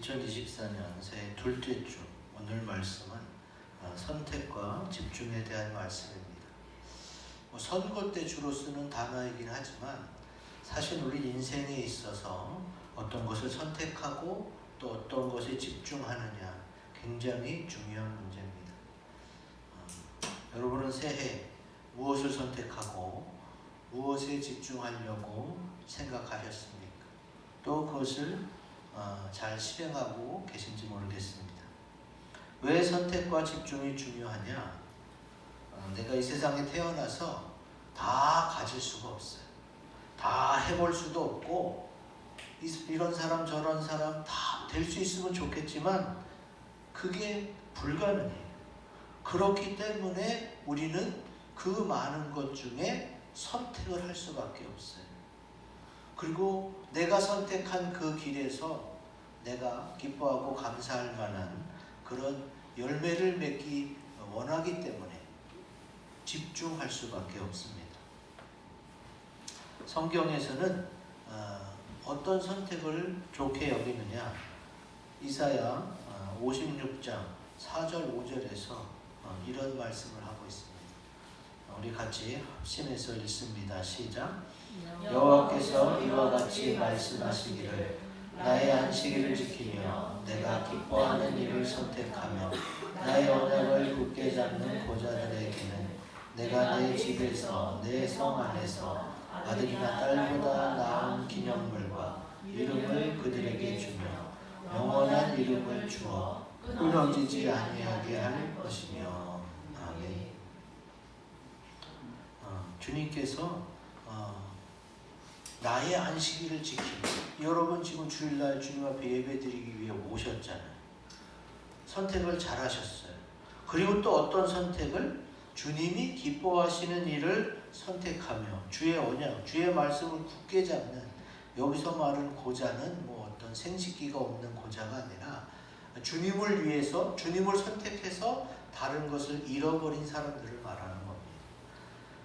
2024년 새해 둘째 주 오늘 말씀은 선택과 집중에 대한 말씀입니다. 선거 때 주로 쓰는 단어이긴 하지만 사실 우리 인생에 있어서 어떤 것을 선택하고 또 어떤 것에 집중하느냐 굉장히 중요한 문제입니다. 여러분은 새해 무엇을 선택하고 무엇에 집중하려고 생각하셨습니까? 또 그것을 잘 실행하고 계신지 모르겠습니다. 왜 선택과 집중이 중요하냐? 내가 이 세상에 태어나서 다 가질 수가 없어요. 다 해볼 수도 없고 이런 사람 저런 사람 다 될 수 있으면 좋겠지만 그게 불가능해요. 그렇기 때문에 우리는 그 많은 것 중에 선택을 할 수밖에 없어요. 그리고 내가 선택한 그 길에서 내가 기뻐하고 감사할 만한 그런 열매를 맺기 원하기 때문에 집중할 수밖에 없습니다. 성경에서는 어떤 선택을 좋게 여기느냐? 이사야 56장 4절 5절에서 이런 말씀을 하고 있습니다. 우리 같이 합심해서 읽습니다. 시작. 여호와께서 이와 같이 말씀하시기를 나의 안식일을 지키며 내가 기뻐하는 일을 선택하며 나의 언약을 굳게 잡는 고자들에게는 내가 내 집에서 내 성 안에서 아들이나 딸보다 나은 기념물과 이름을 그들에게 주며 영원한 이름을 주어 끊어지지 아니하게 할 것이며. 아멘. 주님께서 나의 안식일을 지키고, 여러분 지금 주일날 주님 앞에 예배드리기 위해 오셨잖아요. 선택을 잘 하셨어요. 그리고 또 어떤 선택을? 주님이 기뻐하시는 일을 선택하며 주의 언약, 주의 말씀을 굳게 잡는, 여기서 말하는 고자는 뭐 어떤 생식기가 없는 고자가 아니라 주님을 위해서, 주님을 선택해서 다른 것을 잃어버린 사람들을 말하는 겁니다.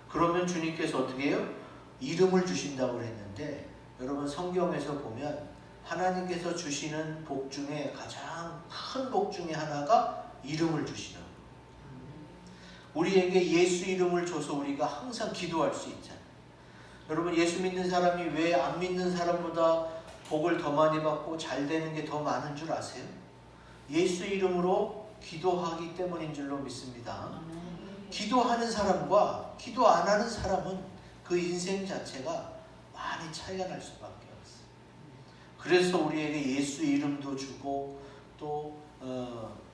그러면 주님께서 어떻게 해요? 이름을 주신다고 그랬는데, 여러분 성경에서 보면 하나님께서 주시는 복 중에 가장 큰 복 중에 하나가 이름을 주시는 거예요. 우리에게 예수 이름을 줘서 우리가 항상 기도할 수 있잖아요. 여러분 예수 믿는 사람이 왜 안 믿는 사람보다 복을 더 많이 받고 잘 되는 게 더 많은 줄 아세요? 예수 이름으로 기도하기 때문인 줄로 믿습니다. 기도하는 사람과 기도 안 하는 사람은 그 인생 자체가 많이 차이가 날 수밖에 없어요. 그래서 우리에게 예수 이름도 주고 또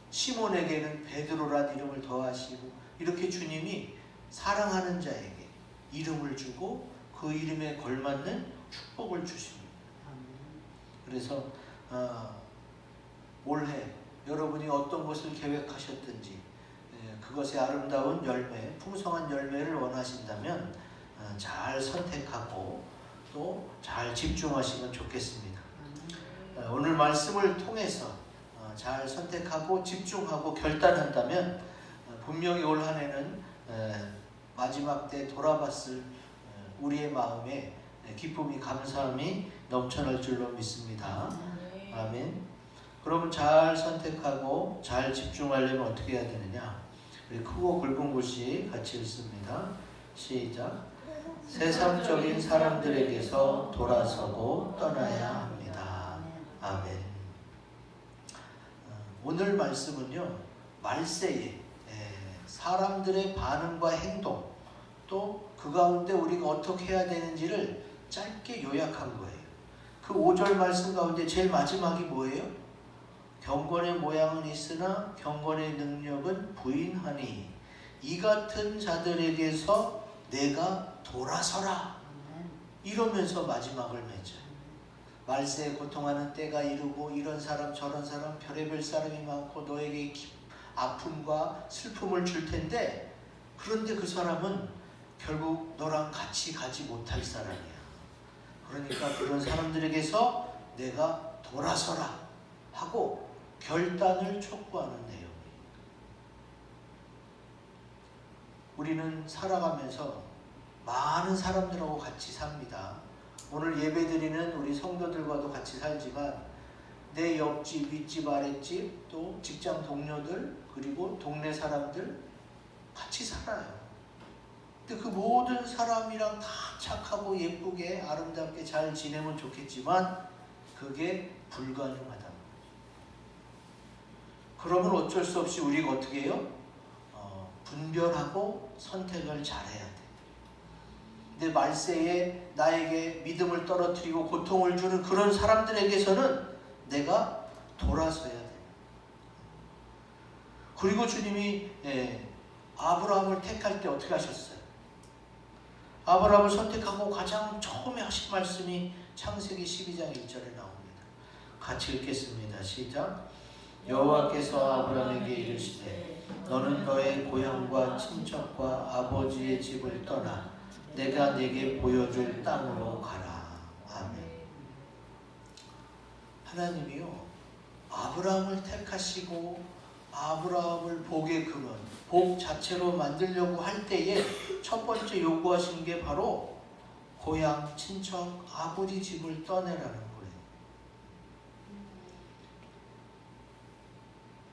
시몬에게는 베드로란 이름을 더하시고, 이렇게 주님이 사랑하는 자에게 이름을 주고 그 이름에 걸맞는 축복을 주십니다. 그래서 올해 여러분이 어떤 것을 계획하셨든지 그것의 아름다운 열매, 풍성한 열매를 원하신다면 잘 선택하고 또 잘 집중하시면 좋겠습니다. 오늘 말씀을 통해서 잘 선택하고 집중하고 결단한다면 분명히 올 한 해는 마지막 때 돌아봤을 우리의 마음에 기쁨이, 감사함이 넘쳐날 줄로 믿습니다. 아멘. 그러면 잘 선택하고 잘 집중하려면 어떻게 해야 되느냐? 우리 크고 굵은 글씨 같이 읽습니다. 시작. 세상적인 사람들에게서 돌아서고 떠나야 합니다. 아멘. 오늘 말씀은요, 말세에 사람들의 반응과 행동, 또 그 가운데 우리가 어떻게 해야 되는지를 짧게 요약한 거예요. 그 5절 말씀 가운데 제일 마지막이 뭐예요? 경건의 모양은 있으나 경건의 능력은 부인하니 이 같은 자들에게서 내가 돌아서라. 이러면서 마지막을 맺어요. 말세에 고통하는 때가 이르고 이런 사람 저런 사람 별의별 사람이 많고 너에게 아픔과 슬픔을 줄 텐데, 그런데 그 사람은 결국 너랑 같이 가지 못할 사람이야. 그러니까 그런 사람들에게서 내가 돌아서라 하고 결단을 촉구하는 내용이에요. 우리는 살아가면서 많은 사람들하고 같이 삽니다. 오늘 예배드리는 우리 성도들과도 같이 살지만 내 옆집, 윗집, 아랫집, 또 직장 동료들, 그리고 동네 사람들 같이 살아요. 근데 그 모든 사람이랑 다 착하고 예쁘게 아름답게 잘 지내면 좋겠지만 그게 불가능하다. 그러면 어쩔 수 없이 우리가 어떻게 해요? 분별하고 선택을 잘해야 돼. 근데 말세에 나에게 믿음을 떨어뜨리고 고통을 주는 그런 사람들에게서는 내가 돌아서야 돼. 그리고 주님이 아브라함을 택할 때 어떻게 하셨어요? 아브라함을 선택하고 가장 처음에 하신 말씀이 창세기 12장 1절에 나옵니다. 같이 읽겠습니다. 시작. 여호와께서 아브라함에게 이르시되 너는 너의 고향과 친척과 아버지의 집을 떠나 내가 네게 보여줄 땅으로 가라. 아멘. 하나님이요, 아브라함을 택하시고 아브라함을 복의 근원, 복 자체로 만들려고 할 때에 첫 번째 요구하신 게 바로 고향, 친척, 아버지 집을 떠내라는 거예요.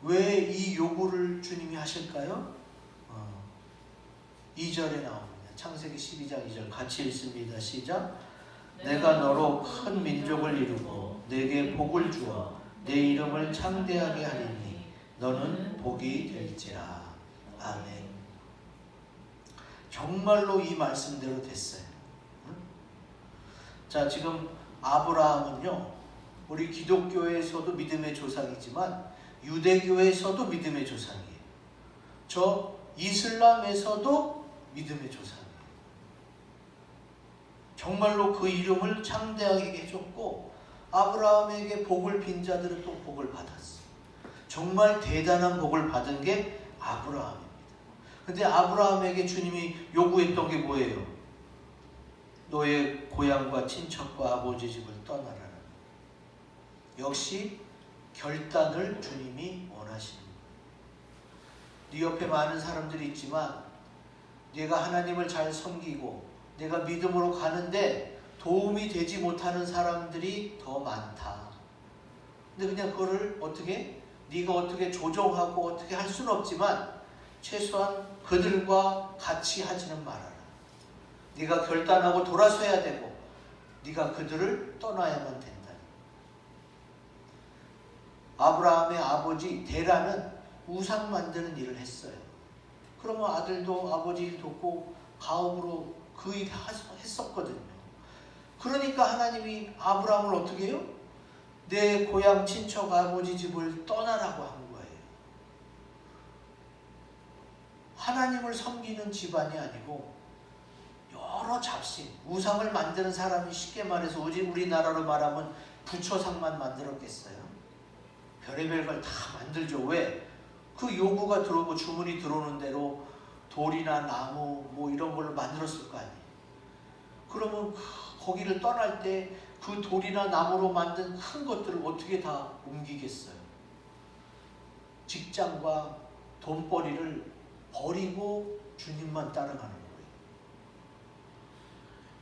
왜 이 요구를 주님이 하실까요? 2절에 나옵니다. 창세기 12장 2절 같이 읽습니다. 시작. 내가 너로 큰 민족을 이루고 내게 복을 주어 내 이름을 창대하게 하리니 너는 복이 될지라. 아멘. 정말로 이 말씀대로 됐어요. 자, 지금 아브라함은요, 우리 기독교에서도 믿음의 조상이지만 유대교에서도 믿음의 조상이에요. 저 이슬람에서도 믿음의 조상이에요. 정말로 그 이름을 창대하게 해줬고 아브라함에게 복을 빈 자들은 또 복을 받았어요. 정말 대단한 복을 받은 게 아브라함입니다. 근데 아브라함에게 주님이 요구했던 게 뭐예요? 너의 고향과 친척과 아버지 집을 떠나라는. 역시 결단을 주님이 원하십니다. 네 옆에 많은 사람들이 있지만 네가 하나님을 잘 섬기고 내가 믿음으로 가는데 도움이 되지 못하는 사람들이 더 많다. 근데 그냥 그거를 네가 어떻게 조정하고 어떻게 할 수는 없지만 최소한 그들과 같이 하지는 말아라. 네가 결단하고 돌아서야 되고 네가 그들을 떠나야만 된다. 아브라함의 아버지 데라는 우상 만드는 일을 했어요. 그러면 아들도 아버지 일 돕고 가업으로 그 일 했었거든요. 그러니까 하나님이 아브라함을 어떻게 해요? 내 고향 친척 아버지 집을 떠나라고 한 거예요. 하나님을 섬기는 집안이 아니고 여러 잡신, 우상을 만드는 사람이 쉽게 말해서 우리나라로 말하면 부처상만 만들었겠어요? 별의별 걸 다 만들죠. 왜? 그 요구가 들어오고 주문이 들어오는 대로 돌이나 나무 뭐 이런 걸로 만들었을 거 아니에요. 그러면 거기를 떠날 때 그 돌이나 나무로 만든 큰 것들을 어떻게 다 옮기겠어요? 직장과 돈벌이를 버리고 주님만 따라가는 거예요.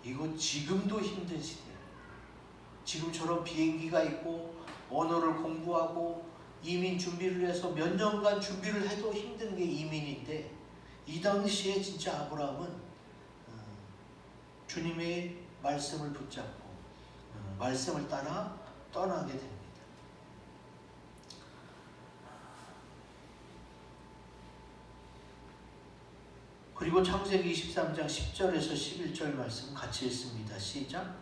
이거 지금도 힘든 시대예요. 지금처럼 비행기가 있고 언어를 공부하고 이민 준비를 해서 몇 년간 준비를 해도 힘든 게 이민인데 이 당시에 진짜 아브라함은 주님의 말씀을 붙잡고 말씀을 따라 떠나게 됩니다. 그리고 창세기 23장 10절에서 11절 말씀 같이 읽습니다. 시작.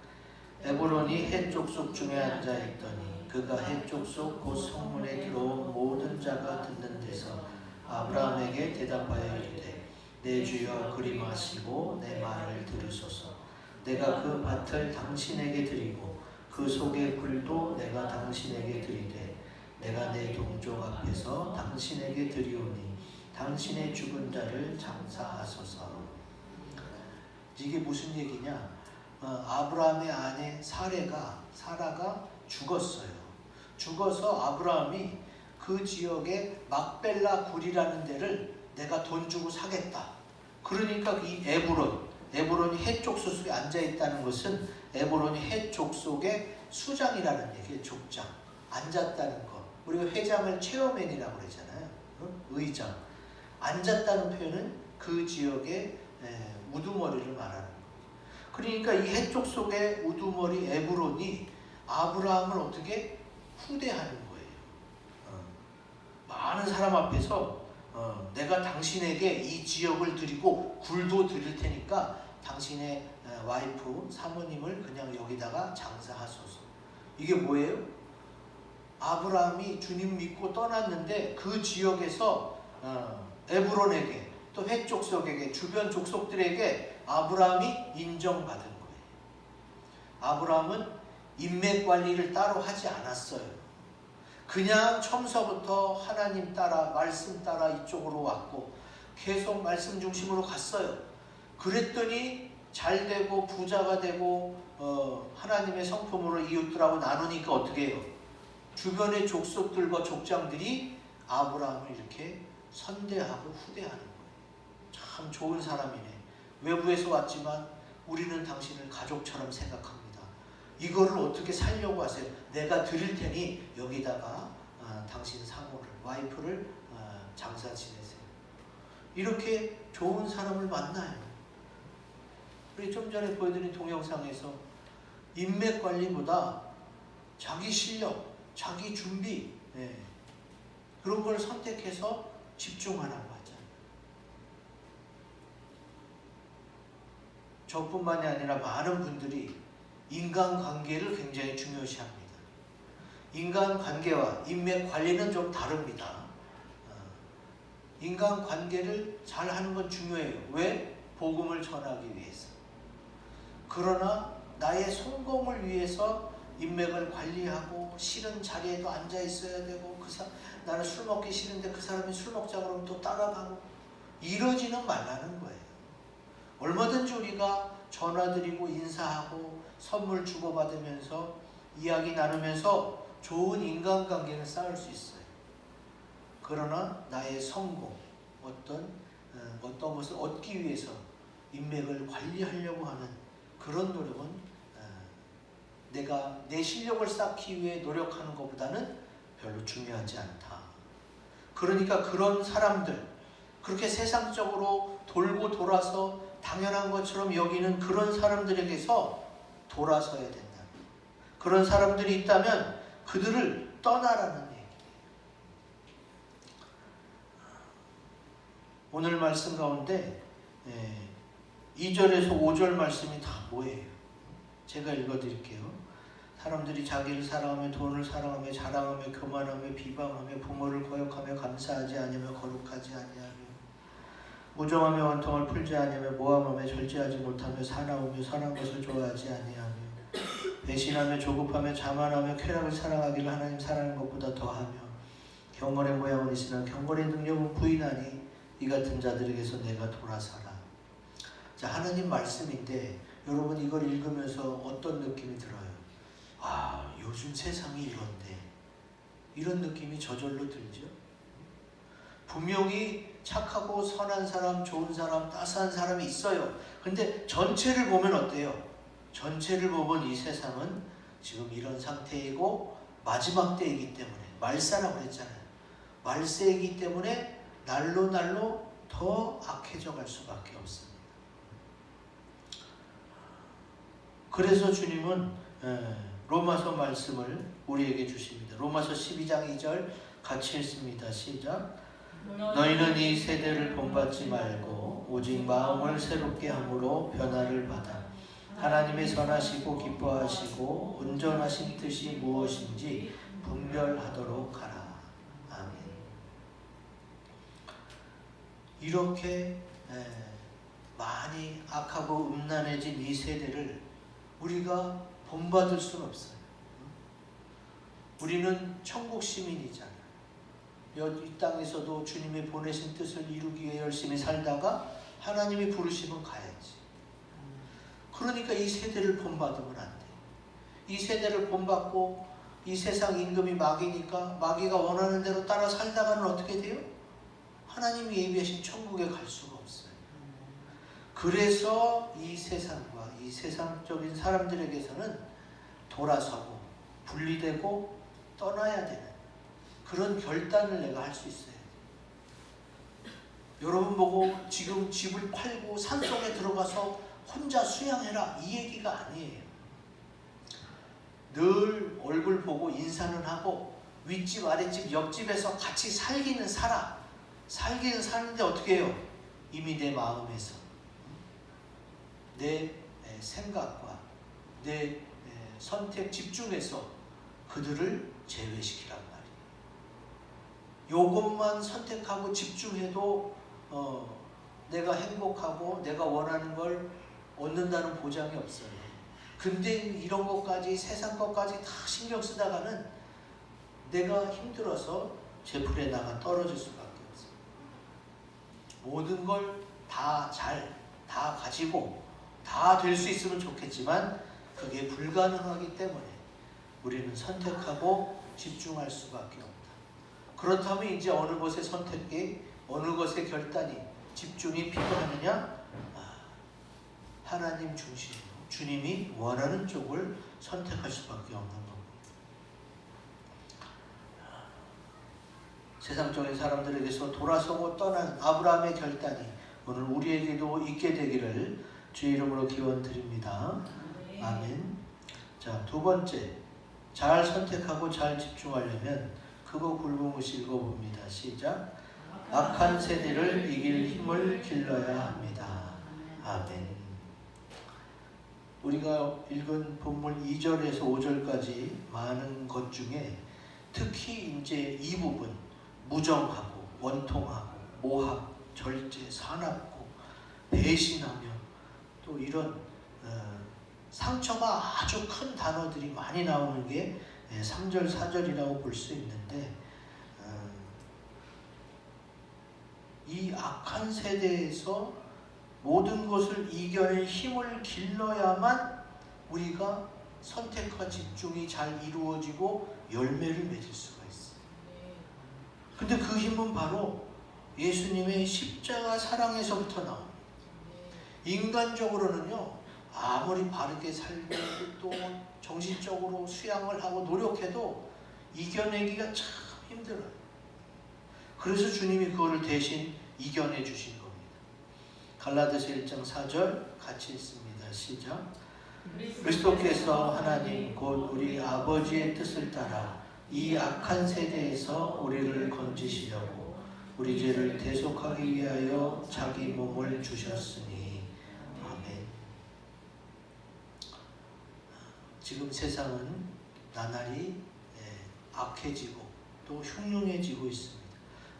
에브론이 헷 족속 중에 앉아있더니 그가 헷 족속 곧 성문에 들어온 모든 자가 듣는 데서 아브라함에게 대답하여 이르되 내 주여 그리마시고 내 말을 들으소서. 내가 그 밭을 당신에게 드리고 그 속의 불도 내가 당신에게 드리되 내가 내 동족 앞에서 당신에게 드리오니 당신의 죽은 자를 장사하소서. 이게 무슨 얘기냐? 아브라함의 아내 사라가 죽었어요. 죽어서 아브라함이 그 지역에 막벨라 굴이라는 데를 내가 돈 주고 사겠다. 그러니까 이 에브론이 헷 족속 속에 앉아있다는 것은 에브론이 헷 족속의 수장이라는 얘기예요. 족장. 앉았다는 거. 우리가 회장을 체어맨이라고 그러잖아요. 의장. 앉았다는 표현은 그 지역의 우두머리를 말하는 거예요. 그러니까 이 해쪽 속의 우두머리 에브론이 아브라함을 어떻게 후대하는 거예요. 많은 사람 앞에서 내가 당신에게 이 지역을 드리고 굴도 드릴 테니까 당신의 와이프 사모님을 그냥 여기다가 장사하소서. 이게 뭐예요? 아브라함이 주님 믿고 떠났는데 그 지역에서 에브론에게 또 회족속에게 주변 족속들에게 아브라함이 인정받은 거예요. 아브라함은 인맥 관리를 따로 하지 않았어요. 그냥 처음서부터 하나님 따라 말씀 따라 이쪽으로 왔고 계속 말씀 중심으로 갔어요. 그랬더니 잘 되고 부자가 되고 하나님의 성품으로 이웃들하고 나누니까 어떻게 해요? 주변의 족속들과 족장들이 아브라함을 이렇게 선대하고 후대하는 거예요. 참 좋은 사람이네. 외부에서 왔지만 우리는 당신을 가족처럼 생각합니다. 이거를 어떻게 살려고 하세요? 내가 드릴 테니 여기다가 당신 사모를, 와이프를 장사 지내세요. 이렇게 좋은 사람을 만나요. 우리 좀 전에 보여드린 동영상에서 인맥 관리보다 자기 실력, 자기 준비, 그런 걸 선택해서 집중하라고 하잖아요. 저뿐만이 아니라 많은 분들이 인간관계를 굉장히 중요시합니다. 인간관계와 인맥 관리는 좀 다릅니다. 인간관계를 잘 하는 건 중요해요. 왜? 복음을 전하기 위해서. 그러나 나의 성공을 위해서 인맥을 관리하고 싫은 자리에도 앉아 있어야 되고 나는 술 먹기 싫은데 그 사람이 술 먹자고 그러면 또 따라가고 이러지는 말라는 거예요. 얼마든지 우리가 전화드리고 인사하고 선물 주고받으면서 이야기 나누면서 좋은 인간관계를 쌓을 수 있어요. 그러나 나의 성공, 어떤 것을 얻기 위해서 인맥을 관리하려고 하는 그런 노력은 내가 내 실력을 쌓기 위해 노력하는 것보다는 별로 중요하지 않다. 그러니까 그런 사람들, 그렇게 세상적으로 돌고 돌아서 당연한 것처럼 여기는 그런 사람들에게서 돌아서야 된다. 그런 사람들이 있다면 그들을 떠나라는 얘기. 오늘 말씀 가운데 2절에서 5절 말씀이 다 뭐예요? 제가 읽어드릴게요. 사람들이 자기를 사랑하며 돈을 사랑하며 자랑하며 교만하며 비방하며 부모를 거역하며 감사하지 아니하며 거룩하지 아니하며 무정하며 원통을 풀지 아니하며 모함하며 절제하지 못하며 사나우며 선한 것을 좋아하지 아니하며 배신하며 조급하며 자만하며 쾌락을 사랑하기를 하나님 사랑하는 것보다 더하며 경건의 모양은 있으나 경건의 능력은 부인하니 이 같은 자들에게서 내가 돌아서라. 자, 하나님 말씀인데 여러분 이걸 읽으면서 어떤 느낌이 들어요? 아, 요즘 세상이 이런데 이런 느낌이 저절로 들죠. 분명히 착하고 선한 사람, 좋은 사람, 따스한 사람이 있어요. 근데 전체를 보면 어때요? 전체를 보면 이 세상은 지금 이런 상태이고 마지막 때이기 때문에 말세라고 그랬잖아요. 말세이기 때문에 날로 더 악해져 갈 수밖에 없습니다. 그래서 주님은 로마서 말씀을 우리에게 주십니다. 로마서 12장 2절 같이 읽습니다. 시작. 너희는 이 세대를 본받지 말고 오직 마음을 새롭게 함으로 변화를 받아 하나님의 선하시고 기뻐하시고 온전하신 뜻이 무엇인지 분별하도록 하라. 아멘. 이렇게 많이 악하고 음란해진 이 세대를 우리가 본받을 수는 없어요. 우리는 천국 시민이잖아요. 이 땅에서도 주님이 보내신 뜻을 이루기 위해 열심히 살다가 하나님이 부르시면 가야지. 그러니까 이 세대를 본받으면 안 돼. 이 세대를 본받고 이 세상 임금이 마귀니까 마귀가 원하는 대로 따라 살다가는 어떻게 돼요? 하나님이 예비하신 천국에 갈 수가 없어요. 그래서 이 세상과 이 세상적인 사람들에게서는 돌아서고 분리되고 떠나야 되는 그런 결단을 내가 할 수 있어요. 여러분 보고 지금 집을 팔고 산속에 들어가서 혼자 수양해라 이 얘기가 아니에요. 늘 얼굴 보고 인사는 하고 윗집 아랫집 옆집에서 같이 살기는 사는데 어떻게 해요? 이미 내 마음에서 내 생각과 내 선택 집중해서 그들을 제외시키란 말이에요. 요것만 선택하고 집중해도 내가 행복하고 내가 원하는 걸 얻는다는 보장이 없어요. 근데 이런 것까지 세상 것까지 다 신경 쓰다가는 내가 힘들어서 제풀에 나가 떨어질 수밖에 없어요. 모든 걸 다 가지고 다 될 수 있으면 좋겠지만 그게 불가능하기 때문에 우리는 선택하고 집중할 수밖에 없다. 그렇다면 이제 어느 것의 선택이, 어느 것의 결단이, 집중이 필요하느냐? 하나님 중심으로 주님이 원하는 쪽을 선택할 수밖에 없는 겁니다. 세상적인 사람들에게서 돌아서고 떠난 아브라함의 결단이 오늘 우리에게도 있게 되기를 주의 이름으로 기원드립니다. 아멘. 자, 두 번째, 잘 선택하고 잘 집중하려면 그거 굵은것이 읽어봅니다. 시작. 악한 세대를 이길 힘을 길러야 합니다. 아멘. 우리가 읽은 본문 2절에서 5절까지 많은 것 중에 특히 이제 이 부분 무정하고 원통하고 모함, 절제, 사납고 배신하며 또 이런 상처가 아주 큰 단어들이 많이 나오는 게 3절, 4절이라고 볼 수 있는데 이 악한 세대에서 모든 것을 이겨낼 힘을 길러야만 우리가 선택과 집중이 잘 이루어지고 열매를 맺을 수가 있어요. 근데 그 힘은 바로 예수님의 십자가 사랑에서부터 나옵니다. 인간적으로는요, 아무리 바르게 살고 또 정신적으로 수양을 하고 노력해도 이겨내기가 참 힘들어요. 그래서 주님이 그거를 대신 이겨내 주신 겁니다. 갈라디아서 1장 4절 같이 읽습니다. 시작. 그리스도께서 하나님 곧 우리 아버지의 뜻을 따라 이 악한 세대에서 우리를 건지시려고 우리 죄를 대속하기 위하여 자기 몸을 주셨으니. 아멘. 지금 세상은 나날이 악해지고 또 흉흉해지고 있습니다.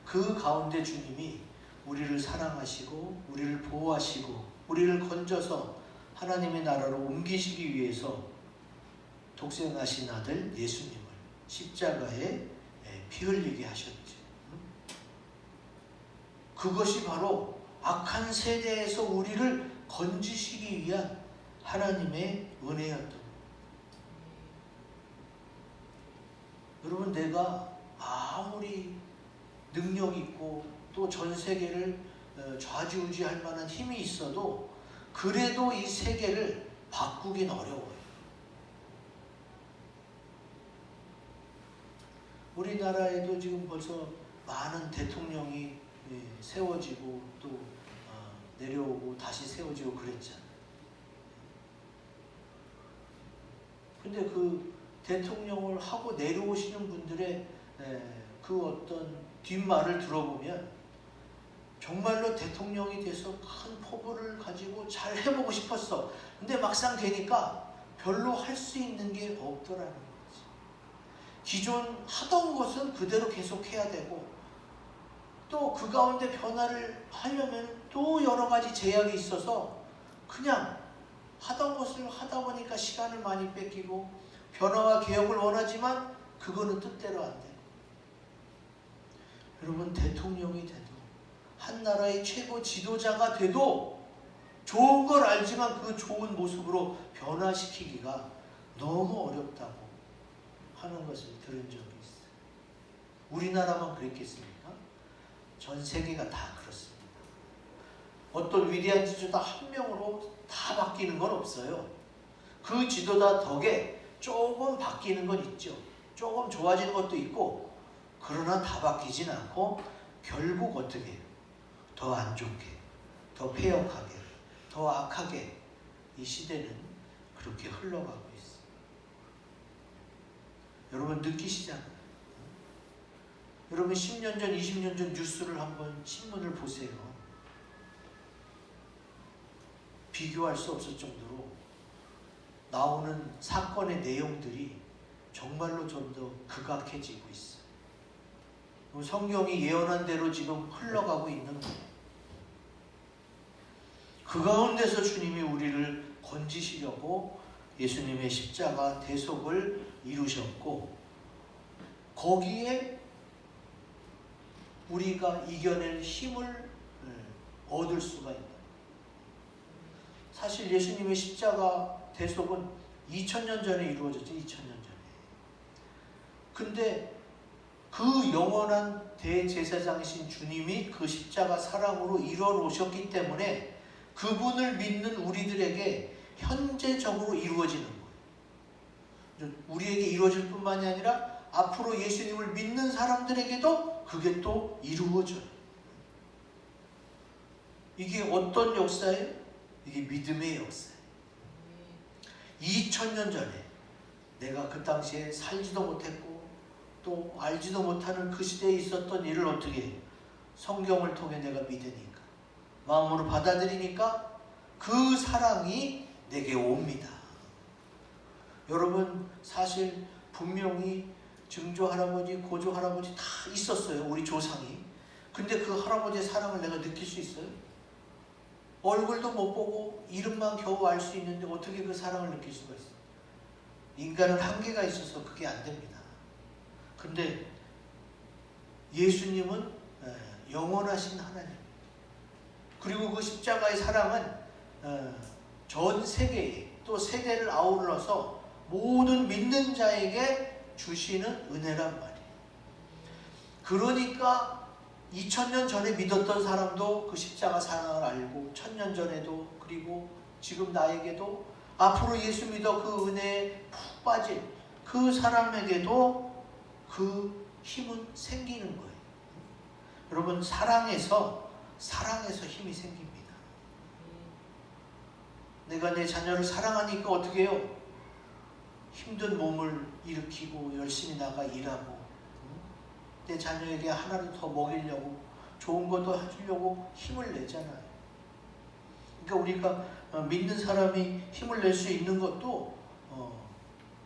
그 가운데 주님이 우리를 사랑하시고 우리를 보호하시고 우리를 건져서 하나님의 나라로 옮기시기 위해서 독생하신 아들 예수님을 십자가에 피 흘리게 하셨죠. 그것이 바로 악한 세대에서 우리를 건지시기 위한 하나님의 은혜였던 거예요. 여러분, 내가 아무리 능력 있고 또 전 세계를 좌지우지할 만한 힘이 있어도 그래도 이 세계를 바꾸긴 어려워요. 우리나라에도 지금 벌써 많은 대통령이 세워지고 또 내려오고 다시 세워지고 그랬잖아요. 근데 그 대통령을 하고 내려오시는 분들의 그 어떤 뒷말을 들어보면 정말로 대통령이 돼서 큰 포부를 가지고 잘 해보고 싶었어. 근데 막상 되니까 별로 할 수 있는 게 없더라는 거지. 기존 하던 것은 그대로 계속해야 되고 또 그 가운데 변화를 하려면 또 여러 가지 제약이 있어서 그냥 하던 것을 하다 보니까 시간을 많이 뺏기고 변화와 개혁을 원하지만 그거는 뜻대로 안 돼. 여러분, 대통령이 돼도 한 나라의 최고 지도자가 돼도 좋은 걸 알지만 그 좋은 모습으로 변화시키기가 너무 어렵다고 하는 것을 들은 적이 있어요. 우리나라만 그랬겠습니까? 전 세계가 다 그렇습니다. 어떤 위대한 지도자 한 명으로 다 바뀌는 건 없어요. 그 지도자 덕에 조금 바뀌는 건 있죠. 조금 좋아지는 것도 있고, 그러나 다 바뀌진 않고 결국 어떻게 해요? 더 안 좋게, 더 폐역하게, 더 악하게 이 시대는 그렇게 흘러가고 있어요. 여러분 느끼시잖아요. 여러분 10년 전, 20년 전 뉴스를 한번 신문을 보세요. 비교할 수 없을 정도로 나오는 사건의 내용들이 정말로 좀 더 극악해지고 있어요. 성경이 예언한 대로 지금 흘러가고 있는 거예요. 그 가운데서 주님이 우리를 건지시려고 예수님의 십자가 대속을 이루셨고, 거기에 우리가 이겨낼 힘을 얻을 수가 있다. 사실 예수님의 십자가 대속은 2000년 전에 이루어졌죠. 2000년 전에. 근데 그 영원한 대제사장이신 주님이 그 십자가 사랑으로 이루어 놓으셨기 때문에 그분을 믿는 우리들에게 현재적으로 이루어지는 거예요. 우리에게 이루어질 뿐만이 아니라 앞으로 예수님을 믿는 사람들에게도 그게 또 이루어져요. 이게 어떤 역사예요? 이게 믿음의 역사예요. 2000년 전에 내가 그 당시에 살지도 못했고 또 알지도 못하는 그 시대에 있었던 일을 어떻게 해요? 성경을 통해 내가 믿으니까, 마음으로 받아들이니까 그 사랑이 내게 옵니다. 여러분 사실 분명히 증조 할아버지, 고조 할아버지 다 있었어요. 우리 조상이. 근데 그 할아버지의 사랑을 내가 느낄 수 있어요? 얼굴도 못 보고 이름만 겨우 알 수 있는데 어떻게 그 사랑을 느낄 수가 있어요? 인간은 한계가 있어서 그게 안 됩니다. 근데 예수님은 영원하신 하나님, 그리고 그 십자가의 사랑은 전 세계에, 또 세대를 아울러서 모든 믿는 자에게 주시는 은혜란 말이에요. 그러니까 2000년 전에 믿었던 사람도 그 십자가 사랑을 알고, 1000년 전에도, 그리고 지금 나에게도, 앞으로 예수 믿어 그 은혜에 푹 빠진 그 사람에게도 그 힘은 생기는 거예요. 여러분 사랑에서 힘이 생깁니다. 내가 내 자녀를 사랑하니까 어떻게 해요? 힘든 몸을 일으키고 열심히 나가 일하고, 내 자녀에게 하나를 더 먹이려고, 좋은 것도 해주려고 힘을 내잖아요. 그러니까 우리가 믿는 사람이 힘을 낼 수 있는 것도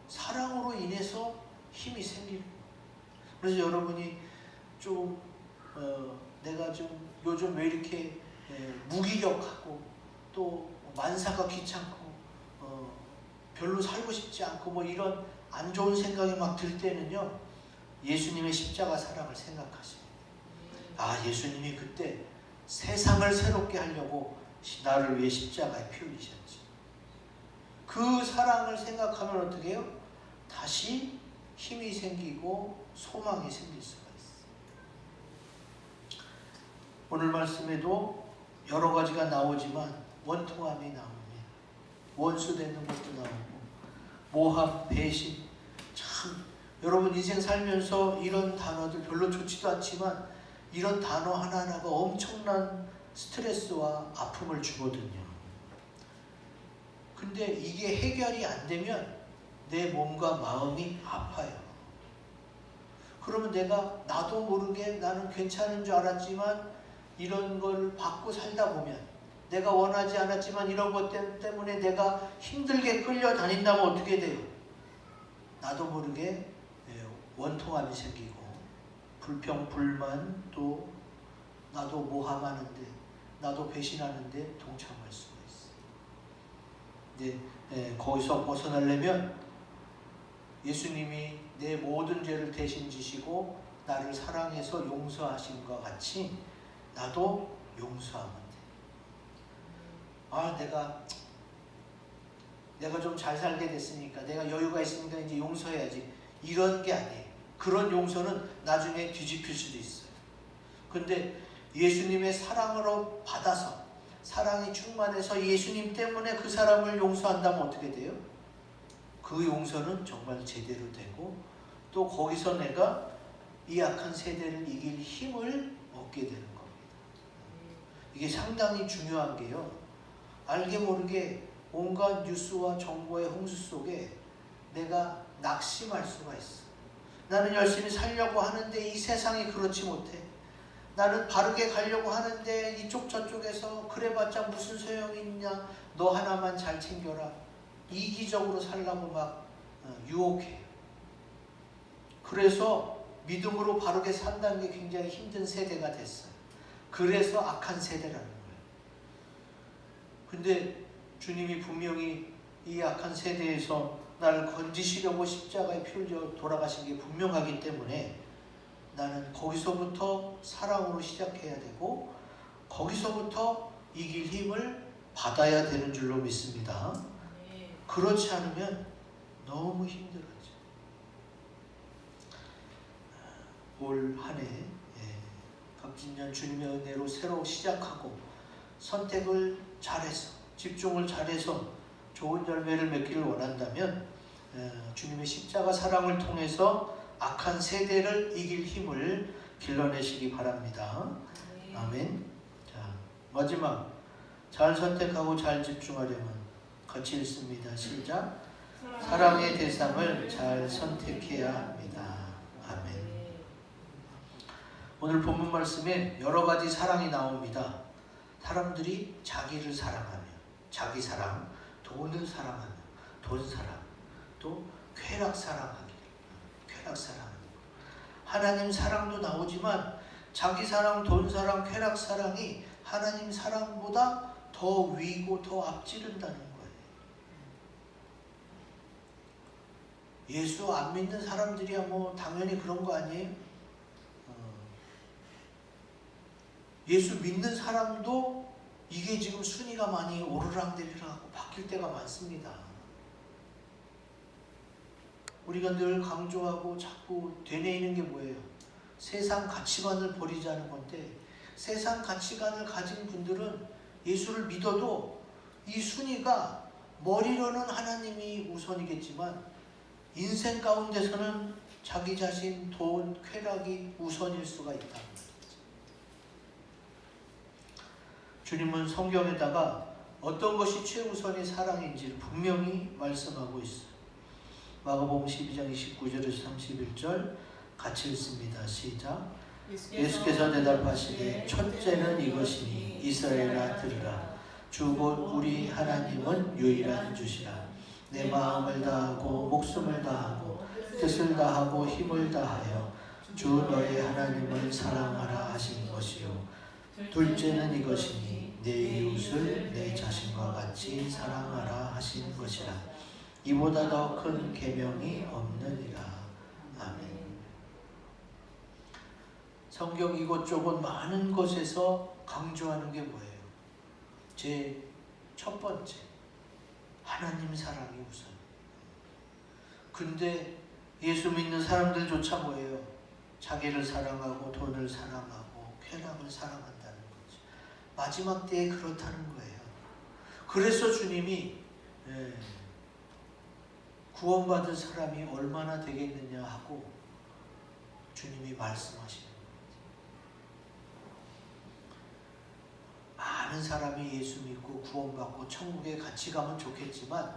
사랑으로 인해서 힘이 생기는 거예요. 그래서 여러분이 좀 내가 좀 요즘 왜 이렇게 무기력하고 또 만사가 귀찮고 별로 살고 싶지 않고 뭐 이런 안 좋은 생각이 막 들 때는요, 예수님의 십자가 사랑을 생각하세요. 아, 예수님이 그때 세상을 새롭게 하려고 나를 위해 십자가에 피 흘리셨지. 그 사랑을 생각하면 어떻게 해요? 다시 힘이 생기고 소망이 생길 수가 있어요. 오늘 말씀에도 여러 가지가 나오지만 원통함이 나옵니다. 원수되는 것도 나오고, 모함, 배신. 참 여러분 인생 살면서 이런 단어들 별로 좋지도 않지만 이런 단어 하나하나가 엄청난 스트레스와 아픔을 주거든요. 근데 이게 해결이 안 되면 내 몸과 마음이 아파요. 그러면 내가 나도 모르게 나는 괜찮은 줄 알았지만 이런 걸 받고 살다 보면, 내가 원하지 않았지만 이런 것 때문에 내가 힘들게 끌려다닌다면 어떻게 돼요? 나도 모르게 원통함이 생기고 불평, 불만, 또 나도 모함하는데, 나도 배신하는데 동참할 수가 있어요. 이제 거기서 벗어나려면 예수님이 내 모든 죄를 대신 지시고 나를 사랑해서 용서하신 것 같이 나도 용서하면 돼. 아, 내가 좀 잘 살게 됐으니까, 내가 여유가 있으니까 이제 용서해야지, 이런 게 아니에요. 그런 용서는 나중에 뒤집힐 수도 있어요. 근데 예수님의 사랑으로 받아서, 사랑이 충만해서 예수님 때문에 그 사람을 용서한다면 어떻게 돼요? 그 용서는 정말 제대로 되고 또 거기서 내가 이 악한 세대를 이길 힘을 얻게 되는 겁니다. 이게 상당히 중요한 게요. 알게 모르게 온갖 뉴스와 정보의 홍수 속에 내가 낙심할 수가 있어. 나는 열심히 살려고 하는데 이 세상이 그렇지 못해. 나는 바르게 가려고 하는데 이쪽 저쪽에서 그래봤자 무슨 소용이 있냐. 너 하나만 잘 챙겨라. 이기적으로 살라고 막 유혹해요. 그래서 믿음으로 바르게 산다는 게 굉장히 힘든 세대가 됐어요. 그래서 악한 세대라는 거예요. 근데 주님이 분명히 이 악한 세대에서 나를 건지시려고 십자가에 피 흘려 돌아가신 게 분명하기 때문에 나는 거기서부터 사랑으로 시작해야 되고 거기서부터 이길 힘을 받아야 되는 줄로 믿습니다. 그렇지 않으면 너무 힘들어져. 올 한 해 갑진년 주님의 은혜로 새로 시작하고 선택을 잘해서 집중을 잘해서 좋은 열매를 맺기를 원한다면 주님의 십자가 사랑을 통해서 악한 세대를 이길 힘을 길러내시기 바랍니다. 아멘. 자, 마지막 잘 선택하고 잘 집중하려면 같이 읽습니다. 시작. 사랑의 대상을 잘 선택해야 합니다. 아멘. 오늘 본문 말씀에 여러 가지 사랑이 나옵니다. 사람들이 자기를 사랑하며, 자기 사랑, 돈을 사랑하며, 돈 사랑, 또 쾌락 사랑하기, 쾌락 사랑하기. 하나님 사랑도 나오지만 자기 사랑, 돈 사랑, 쾌락 사랑이 하나님 사랑보다 더 위고 더 앞지른다는 거예요. 예수 안 믿는 사람들이야 뭐 당연히 그런 거 아니에요? 예수 믿는 사람도 이게 지금 순위가 많이 오르락내리락 바뀔 때가 많습니다. 우리가 늘 강조하고 자꾸 되뇌이는 게 뭐예요? 세상 가치관을 버리자는 건데 세상 가치관을 가진 분들은 예수를 믿어도 이 순위가 머리로는 하나님이 우선이겠지만 인생 가운데서는 자기 자신, 돈, 쾌락이 우선일 수가 있다. 주님은 성경에다가 어떤 것이 최우선의 사랑인지를 분명히 말씀하고 있어요. 마가복음 12장 29절에서 31절 같이 읽습니다. 시작. 예수께서 대답하시되 첫째는 이것이니 이스라엘아 들으라. 주 곧 우리 하나님은 유일한 주시라. 내 마음을 다하고 목숨을 다하고 뜻을 다하고 힘을 다하여 주 너의 하나님을 사랑하라 하신 것이요. 둘째는 이것이니 내 이웃을 내 자신과 같이 사랑하라 하신 것이라. 이보다 더 큰 계명이 없느니라. 아멘. 성경 이곳저곳 많은 곳에서 강조하는 게 뭐예요? 제 첫 번째, 하나님 사랑이 우선. 근데 예수 믿는 사람들조차 뭐예요? 자기를 사랑하고 돈을 사랑하고 쾌락을 사랑한다는 거죠. 마지막 때에 그렇다는 거예요. 그래서 주님이 구원받은 사람이 얼마나 되겠느냐 하고 주님이 말씀하시는 거예요. 많은 사람이 예수 믿고 구원받고 천국에 같이 가면 좋겠지만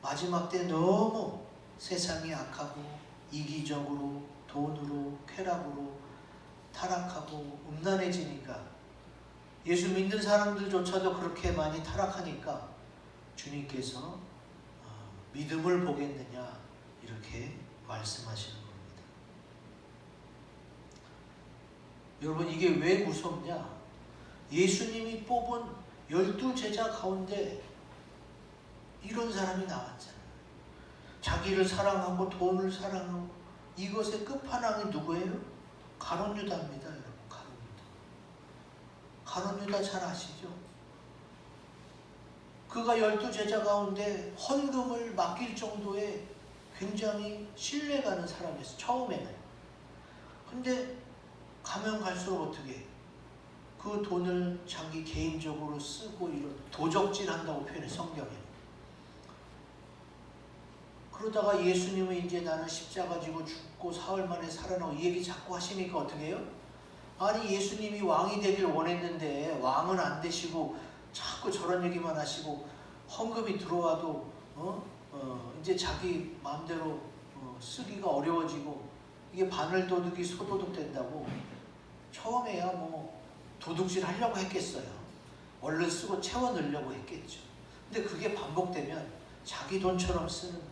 마지막 때 너무 세상이 악하고 이기적으로 돈으로 쾌락으로 타락하고 음란해지니까 예수 믿는 사람들조차도 그렇게 많이 타락하니까 주님께서 믿음을 보겠느냐 이렇게 말씀하시는 겁니다. 여러분 이게 왜 무섭냐? 예수님이 뽑은 12제자 가운데 이런 사람이 나왔잖아요. 자기를 사랑하고 돈을 사랑하고 이것의 끝판왕이 누구예요? 가룟 유다입니다. 여러분 가룟 유다 잘 아시죠? 그가 12제자 가운데 헌금을 맡길 정도의 굉장히 신뢰가는 사람이었어요. 처음에는. 근데 가면 갈수록 어떻게 해요? 그 돈을 자기 개인적으로 쓰고 이런 도적질 한다고 표현해 성경에. 그러다가 예수님은 이제 나는 십자가 지고 죽고 사흘 만에 살아나고 이 얘기 자꾸 하시니까 어떻게 해요? 아니 예수님이 왕이 되길 원했는데 왕은 안 되시고 자꾸 저런 얘기만 하시고 헌금이 들어와도 이제 자기 마음대로 쓰기가 어려워지고 이게 바늘도둑이 소도둑 된다고 처음에야 뭐 도둑질 하려고 했겠어요. 얼른 쓰고 채워 넣으려고 했겠죠. 근데 그게 반복되면 자기 돈처럼 쓰는 거예요.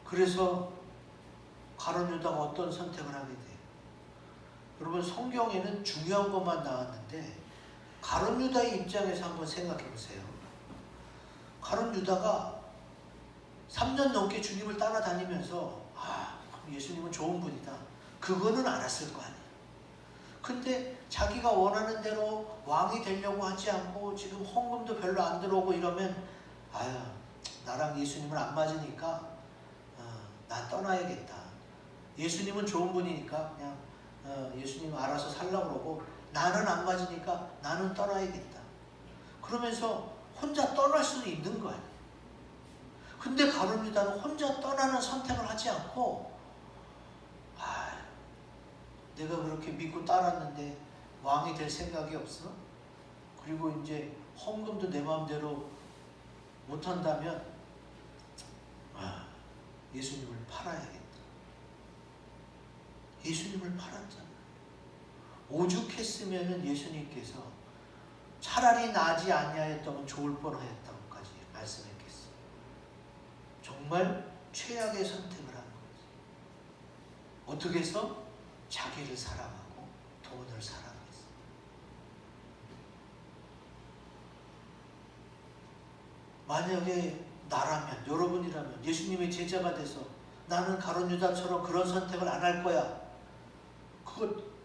그래서 가룟 유다가 어떤 선택을 하게 돼요? 여러분 성경에는 중요한 것만 나왔는데 가룟 유다의 입장에서 한번 생각해 보세요. 가룟 유다가 3년 넘게 주님을 따라다니면서 예수님은 좋은 분이다. 그거는 알았을 거 아니에요. 근데 자기가 원하는 대로 왕이 되려고 하지 않고 지금 헌금도 별로 안 들어오고 이러면 나랑 예수님은 안 맞으니까 나 떠나야겠다. 예수님은 좋은 분이니까 그냥 예수님 알아서 살라고 그러고 나는 안 맞으니까 나는 떠나야겠다. 그러면서 혼자 떠날 수도 있는 거 아니에요. 근데 가룟 유다는 혼자 떠나는 선택을 하지 않고 내가 그렇게 믿고 따랐는데 왕이 될 생각이 없어? 그리고 이제 헌금도 내 마음대로 못한다면 예수님을 팔아야겠다. 예수님을 팔았잖아요. 오죽했으면 예수님께서 차라리 나지 아니하였다면 좋을 뻔하였다고까지 말씀했겠어요. 정말 최악의 선택을 한 거지. 어떻게 해서? 자기를 사랑하고 돈을 사랑했어. 만약에 나라면, 여러분이라면 예수님의 제자가 돼서 나는 가룟 유다처럼 그런 선택을 안 할 거야.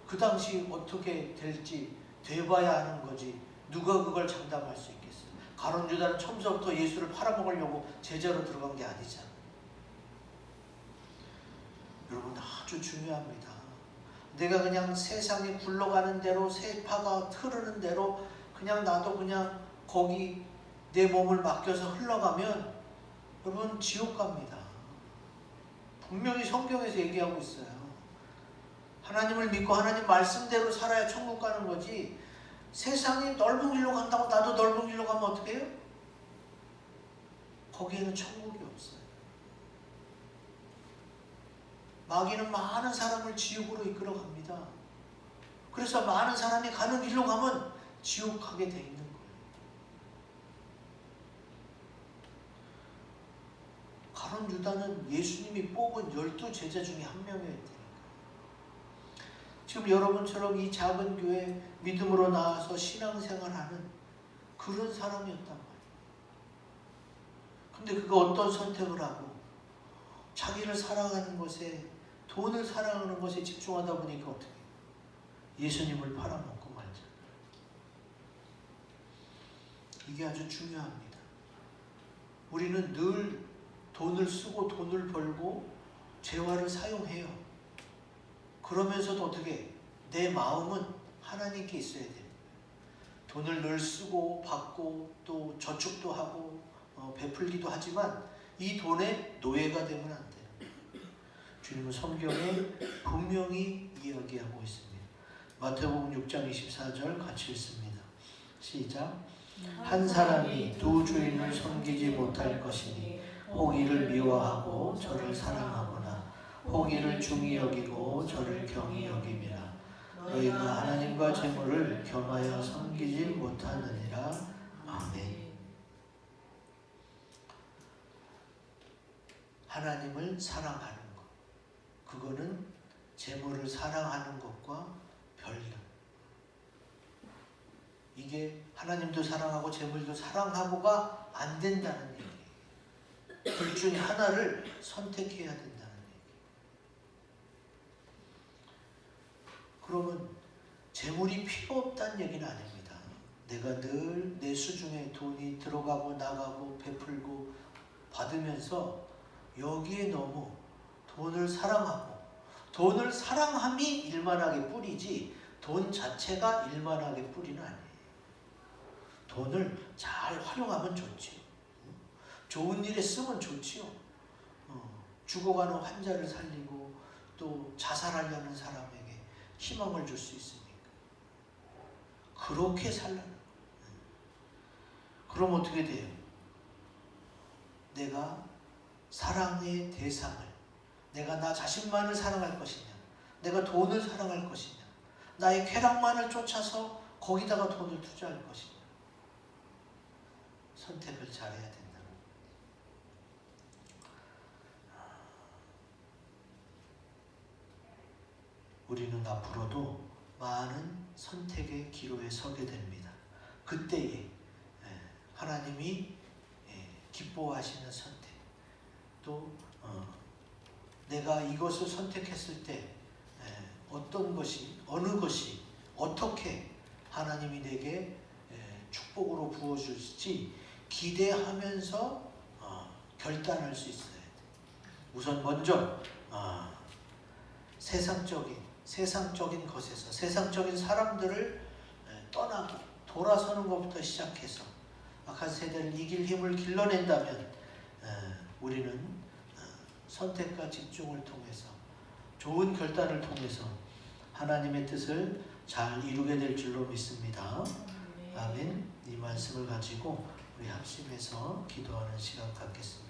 그 당시 어떻게 될지 돼봐야 하는 거지. 누가 그걸 장담할 수 있겠어요? 가룟 유다는 처음부터 예수를 팔아먹으려고 제자로 들어간 게 아니잖아. 여러분 아주 중요합니다. 내가 그냥 세상에 굴러가는 대로 세파가 흐르는 대로 그냥 나도 그냥 거기 내 몸을 맡겨서 흘러가면 여러분 지옥 갑니다. 분명히 성경에서 얘기하고 있어요. 하나님을 믿고 하나님 말씀대로 살아야 천국 가는 거지. 세상이 넓은 길로 간다고 나도 넓은 길로 가면 어떻게 해요? 거기에는 천국이 없어요. 마귀는 많은 사람을 지옥으로 이끌어 갑니다. 그래서 많은 사람이 가는 길로 가면 지옥 가게 돼 있는 거예요. 가룟 유다는 예수님이 뽑은 12제자 중에 한 명이었대요. 지금 여러분처럼 이 작은 교회 믿음으로 나와서 신앙생활하는 그런 사람이었단 말이에요. 근데 그가 어떤 선택을 하고 자기를 사랑하는 것에, 돈을 사랑하는 것에 집중하다 보니까 어떻게 해요? 예수님을 팔아먹고 말자. 이게 아주 중요합니다. 우리는 늘 돈을 쓰고 돈을 벌고 재화를 사용해요. 그러면서도 어떻게 내 마음은 하나님께 있어야 돼요. 돈을 늘 쓰고 받고 또 저축도 하고 베풀기도 하지만 이 돈의 노예가 되면 안 돼요. 주님은 성경에 분명히 이야기하고 있습니다. 마태복음 6장 24절 같이 읽습니다. 시작. 한 사람이 두 주인을 섬기지 못할 것이니 혹 이를 미워하고 저를 사랑하거나 혹 이를 중히 여기고 저를 경히 여김이라. 너희가 하나님과 재물을 겸하여 섬기지 못하느니라. 아멘. 하나님을 사랑하는 것, 그거는 재물을 사랑하는 것과 별로. 이게 하나님도 사랑하고 재물도 사랑하고가 안 된다는 얘기예요. 둘 중에 하나를 선택해야 된다는 얘기예요. 그러면 재물이 필요 없다는 얘기는 아닙니다. 내가 늘 내 수중에 돈이 들어가고 나가고 베풀고 받으면서 여기에 너무 돈을 사랑하고, 돈을 사랑함이 일만하게 뿌리지 돈 자체가 일만하게 뿌리는 아니에요. 돈을 잘 활용하면 좋지. 좋은 일에 쓰면 좋지요. 죽어가는 환자를 살리고 또 자살하려는 사람에게 희망을 줄 수 있으니까 그렇게 살라는 거예요. 그럼 어떻게 돼요? 내가 사랑의 대상을, 내가 나 자신만을 사랑할 것이냐, 내가 돈을 사랑할 것이냐, 나의 쾌락만을 쫓아서 거기다가 돈을 투자할 것이냐, 선택을 잘해야 된다는 거예요. 우리는 앞으로도 많은 선택의 기로에 서게 됩니다. 그때에 하나님이 기뻐하시는 선택, 또 내가 이것을 선택했을 때 어떤 것이, 어느 것이 어떻게 하나님이 내게 축복으로 부어줄지 기대하면서 결단할 수 있어야 돼. 우선 먼저 세상적인 것에서, 세상적인 사람들을 떠나고 돌아서는 것부터 시작해서 악한 세대를 이길 힘을 길러낸다면 우리는 선택과 집중을 통해서, 좋은 결단을 통해서 하나님의 뜻을 잘 이루게 될 줄로 믿습니다. 아멘. 이 말씀을 가지고 우리 합심해서 기도하는 시간 갖겠습니다.